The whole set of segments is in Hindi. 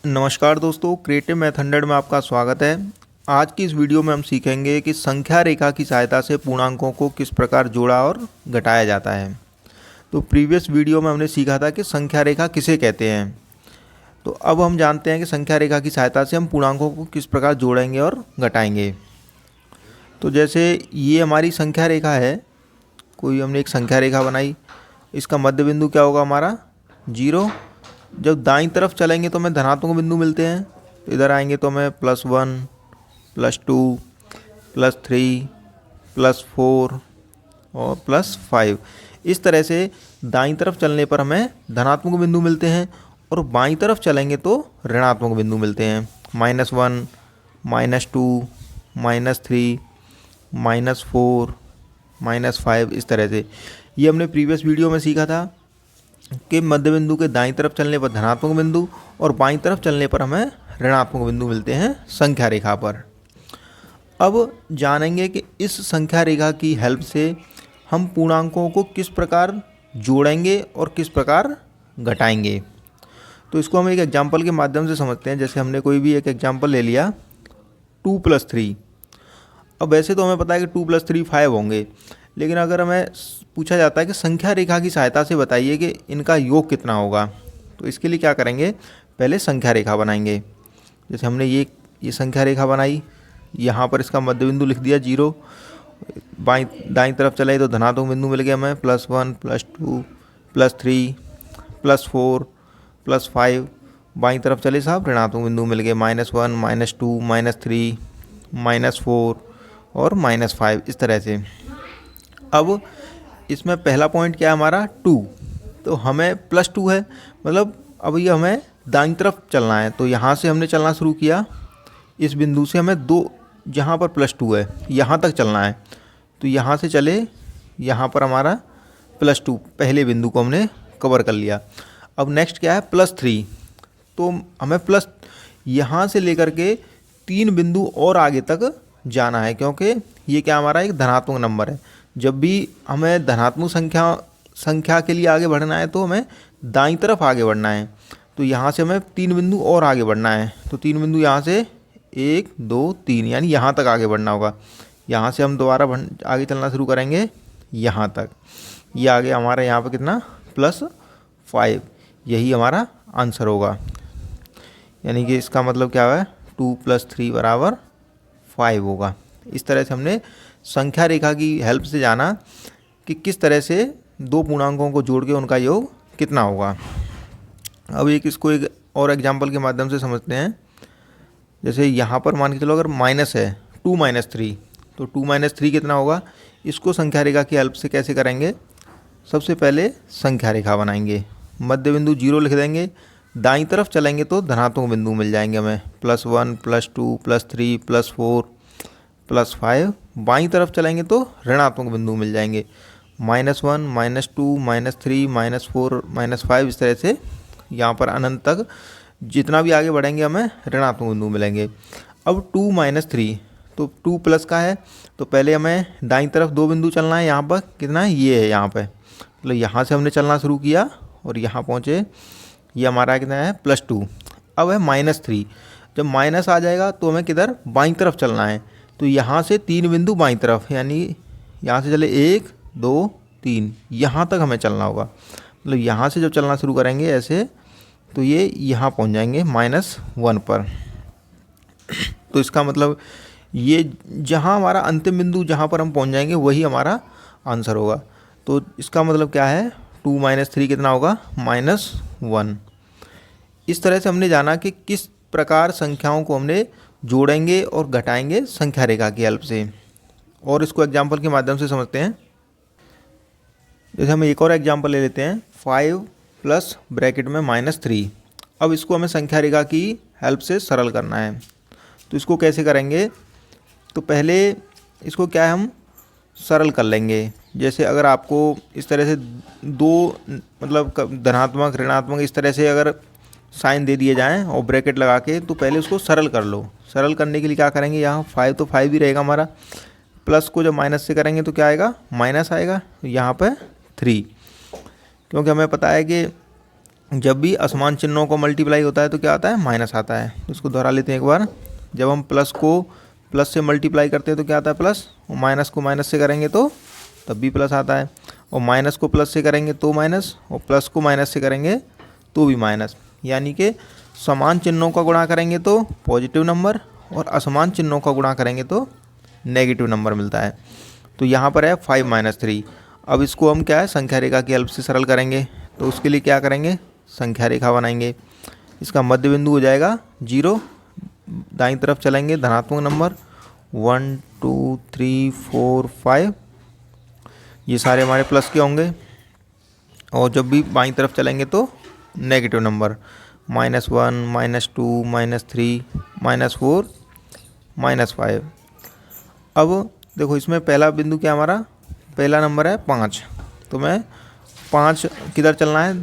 नमस्कार दोस्तों, क्रिएटिव मैथ 100 में आपका स्वागत है। आज की इस वीडियो में हम सीखेंगे कि संख्या रेखा की सहायता से पूर्णांकों को किस प्रकार जोड़ा और घटाया जाता है। तो प्रीवियस वीडियो में हमने सीखा था कि संख्या रेखा किसे कहते हैं। तो अब हम जानते हैं कि संख्या रेखा की सहायता से हम पूर्णांकों को किस प्रकार जोड़ेंगे और घटाएंगे। तो जैसे ये हमारी संख्या रेखा है, कोई हमने एक संख्या रेखा बनाई, इसका मध्य बिंदु क्या होगा हमारा 0। जब दाईं तरफ चलेंगे तो हमें धनात्मक बिंदु मिलते हैं, तो इधर आएंगे तो हमें +1, +2, +3, +4 और +5। इस तरह से दाईं तरफ चलने पर हमें धनात्मक बिंदु मिलते हैं और बाईं तरफ चलेंगे तो ऋणात्मक बिंदु मिलते हैं। -1, -2, -3, -4, -5, इस तरह से। ये हमने प्रीवियस वीडियो में सीखा था कि मध्य बिंदु के दाईं तरफ चलने पर धनात्मक बिंदु और बाईं तरफ चलने पर हमें ऋणात्मक बिंदु मिलते हैं संख्या रेखा पर। अब जानेंगे कि इस संख्या रेखा की हेल्प से हम पूर्णांकों को किस प्रकार जोड़ेंगे और किस प्रकार घटाएंगे। तो इसको हम एक एग्जाम्पल के माध्यम से समझते हैं। जैसे हमने कोई भी एक एग्जाम्पल ले लिया 2 + 3। अब वैसे तो हमें पता है कि 2 + 3 5 होंगे, लेकिन अगर हमें पूछा जाता है कि संख्या रेखा की सहायता से बताइए कि इनका योग कितना होगा, तो इसके लिए क्या करेंगे, पहले संख्या रेखा बनाएंगे। जैसे हमने ये संख्या रेखा बनाई, यहाँ पर इसका मध्य बिंदु लिख दिया 0। दाईं तरफ चले तो धनात्मक बिंदु मिल गया हमें +1, +2, +3, +4, +5। बाईं तरफ चले साहब ऋणात्मक बिंदु मिल गए -1, -2, -3, -4 और -5, इस तरह से। अब इसमें पहला पॉइंट क्या है हमारा 2, तो हमें +2 है, मतलब अब ये हमें दाईं तरफ चलना है। तो यहाँ से हमने चलना शुरू किया, इस बिंदु से हमें 2, जहाँ पर +2 है यहाँ तक चलना है। तो यहाँ से चले, यहाँ पर हमारा +2 पहले बिंदु को हमने कवर कर लिया। अब नेक्स्ट क्या है +3, तो हमें यहाँ से लेकर के 3 बिंदु और आगे तक जाना है, क्योंकि ये क्या हमारा एक धनात्मक नंबर है। जब भी हमें धनात्मक संख्या के लिए आगे बढ़ना है तो हमें दाईं तरफ आगे बढ़ना है। तो यहाँ से हमें 3 बिंदु और आगे बढ़ना है। तो 3 बिंदु यहाँ से 1, 2, 3, यानी यहाँ तक आगे बढ़ना होगा। यहाँ से हम दोबारा आगे चलना शुरू करेंगे यहाँ तक। ये आगे हमारा यहाँ पर कितना +5, यही हमारा आंसर होगा। यानी कि इसका मतलब क्या है 2 + 3 = 5 होगा। इस तरह से हमने संख्या रेखा की हेल्प से जाना कि किस तरह से दो पूर्णांकों को जोड़ के उनका योग कितना होगा। अब इसको एक और एग्जांपल के माध्यम से समझते हैं। जैसे यहाँ पर मान के चलो अगर माइनस है 2 - 3, तो 2 - 3 कितना होगा। इसको संख्या रेखा की हेल्प से कैसे करेंगे, सबसे पहले संख्या रेखा बनाएंगे, मध्य बिंदु 0 लिख देंगे। दाईं तरफ चलेंगे तो धनात्मक बिंदु मिल जाएंगे हमें +1, +2, +3, +4, +5। बाईं तरफ चलेंगे तो ऋणात्मक बिंदु मिल जाएंगे -1, -2, -3, -4, -5, इस तरह से यहाँ पर अनंत तक जितना भी आगे बढ़ेंगे हमें ऋणात्मक बिंदु मिलेंगे। अब 2 - 3, तो 2 प्लस का है, तो पहले हमें दाईं तरफ 2 बिंदु चलना है। यहाँ पर कितना है, ये है यहाँ पे, मतलब यहाँ से हमने चलना शुरू किया और यहाँ पहुँचे। ये हमारा कितना है +2। अब है -3, जब माइनस आ जाएगा तो हमें किधर बाईं तरफ चलना है। तो यहाँ से 3 बिंदु बाईं तरफ, यानी यहाँ से चले 1, 2, 3, यहाँ तक हमें चलना होगा। मतलब यहाँ से जब चलना शुरू करेंगे ऐसे, तो ये यहाँ पहुँच जाएंगे -1 पर। तो इसका मतलब ये जहाँ हमारा अंतिम बिंदु जहाँ पर हम पहुँच जाएंगे वही हमारा आंसर होगा। तो इसका मतलब क्या है 2 - 3 कितना होगा -1। इस तरह से हमने जाना कि किस प्रकार संख्याओं को हमने जोड़ेंगे और घटाएंगे संख्या रेखा की हेल्प से। और इसको एग्जाम्पल के माध्यम से समझते हैं। जैसे हम एक और एग्जाम्पल ले लेते हैं 5 + ब्रैकेट में -3। अब इसको हमें संख्या रेखा की हेल्प से सरल करना है। तो इसको कैसे करेंगे, तो पहले इसको क्या है हम सरल कर लेंगे। जैसे अगर आपको इस तरह से 2 मतलब धनात्मक ऋणात्मक इस तरह से अगर साइन दे दिए जाएं और ब्रैकेट लगा के, तो पहले उसको सरल कर लो। सरल करने के लिए क्या करेंगे, यहाँ 5 तो 5 ही रहेगा हमारा, प्लस को जब माइनस से करेंगे तो क्या आएगा माइनस आएगा, यहाँ पे 3, क्योंकि हमें पता है कि जब भी असमान चिन्हों को मल्टीप्लाई होता है तो क्या आता है, माइनस आता है। तो इसको दोहरा लेते हैं एक बार। जब हम प्लस को प्लस से मल्टीप्लाई करते हैं तो क्या आता है, प्लस, और माइनस को माइनस से करेंगे तो तब भी प्लस आता है, और माइनस को प्लस से करेंगे तो माइनस, और प्लस को माइनस से करेंगे तो भी माइनस। यानी कि समान चिन्हों का गुणा करेंगे तो पॉजिटिव नंबर, और असमान चिन्हों का गुणा करेंगे तो नेगेटिव नंबर मिलता है। तो यहाँ पर है 5 - 3। अब इसको हम क्या है, संख्या रेखा की हेल्प से सरल करेंगे। तो उसके लिए क्या करेंगे, संख्या रेखा बनाएंगे। इसका मध्य बिंदु हो जाएगा 0, दाईं तरफ चलेंगे धनात्मक नंबर 1 2 3 4 5, ये सारे हमारे प्लस के होंगे। और जब भी बाईं तरफ चलेंगे तो नेगेटिव नंबर -1 -2 -3 -4 -5। अब देखो इसमें पहला बिंदु क्या हमारा, पहला नंबर है 5। तो मैं 5 किधर चलना है,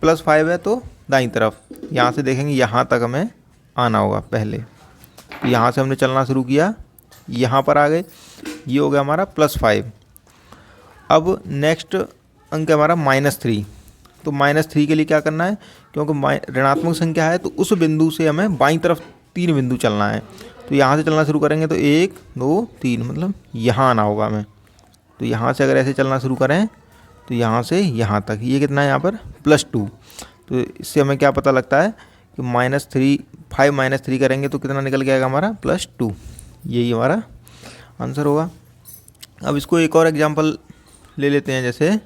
+5 है तो दाईं तरफ, यहाँ से देखेंगे यहाँ तक हमें आना होगा पहले। तो यहाँ से हमने चलना शुरू किया, यहाँ पर आ गए, ये हो गया हमारा +5। अब नेक्स्ट अंक है हमारा -3। तो -3 के लिए क्या करना है, क्योंकि ऋणात्मक संख्या है तो उस बिंदु से हमें बाईं तरफ 3 बिंदु चलना है। तो यहाँ से चलना शुरू करेंगे तो 1 2 3, मतलब यहाँ आना होगा हमें। तो यहाँ से अगर ऐसे चलना शुरू करें तो यहाँ से यहाँ तक, ये कितना है यहाँ पर +2। तो इससे हमें क्या पता लगता है कि -5 - 3 करेंगे तो कितना निकल के आएगा हमारा, +2। यही हमारा आंसर होगा। अब इसको एक और एग्जांपल ले लेते हैं। जैसे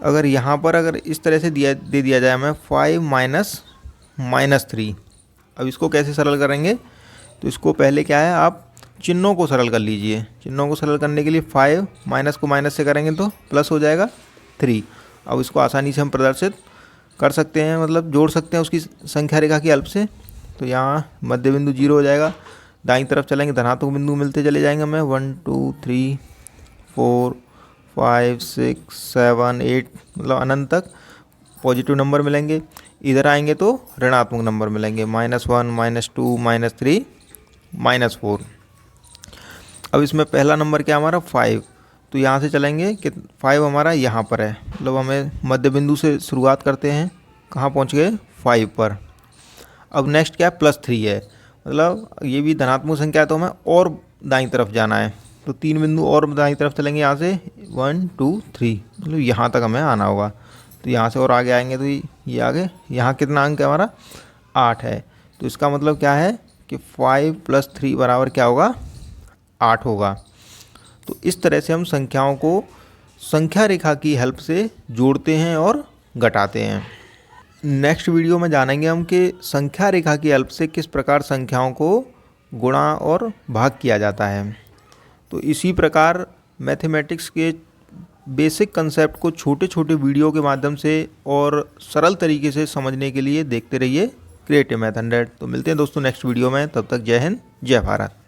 अगर यहाँ पर अगर इस तरह से दे दिया जाए हमें 5 - -3, अब इसको कैसे सरल करेंगे। तो इसको पहले क्या है, आप चिन्हों को सरल कर लीजिए। चिन्हों को सरल करने के लिए 5 माइनस को माइनस से करेंगे तो प्लस हो जाएगा 3। अब इसको आसानी से हम प्रदर्शित कर सकते हैं, मतलब जोड़ सकते हैं उसकी संख्या रेखा की हेल्प से। तो यहाँ मध्य बिंदु 0 हो जाएगा, दाईं तरफ चलेंगे धनात्मक बिंदु मिलते चले जाएंगे हमें 1 2 3 4 5 6 7 8, मतलब अनंत तक पॉजिटिव नंबर मिलेंगे। इधर आएंगे तो ऋणात्मक नंबर मिलेंगे, -1 -2 -3 -4। अब इसमें पहला नंबर क्या हमारा 5। तो यहाँ से चलेंगे कि 5 हमारा यहाँ पर है, मतलब हमें मध्य बिंदु से शुरुआत करते हैं, कहाँ पहुँच गए 5 पर। अब नेक्स्ट क्या है, +3 है, मतलब ये भी धनात्मक संख्या है तो हमें और दाईं तरफ जाना है। तो 3 बिंदु और दाईं तरफ चलेंगे, यहाँ से 1 2 3, मतलब यहाँ तक हमें आना होगा। तो यहाँ से और आगे आएंगे तो ये आगे, यहाँ कितना अंक है हमारा 8 है। तो इसका मतलब क्या है कि 5 + 3 बराबर क्या होगा, 8 होगा। तो इस तरह से हम संख्याओं को संख्या रेखा की हेल्प से जोड़ते हैं और घटाते हैं। नेक्स्ट वीडियो में जानेंगे हम कि संख्या रेखा की हेल्प से किस प्रकार संख्याओं को गुणा और भाग किया जाता है। तो इसी प्रकार मैथमेटिक्स के बेसिक कंसेप्ट को छोटे छोटे वीडियो के माध्यम से और सरल तरीके से समझने के लिए देखते रहिए क्रिएटिव मैथ 100। तो मिलते हैं दोस्तों नेक्स्ट वीडियो में, तब तक जय हिंद जय भारत।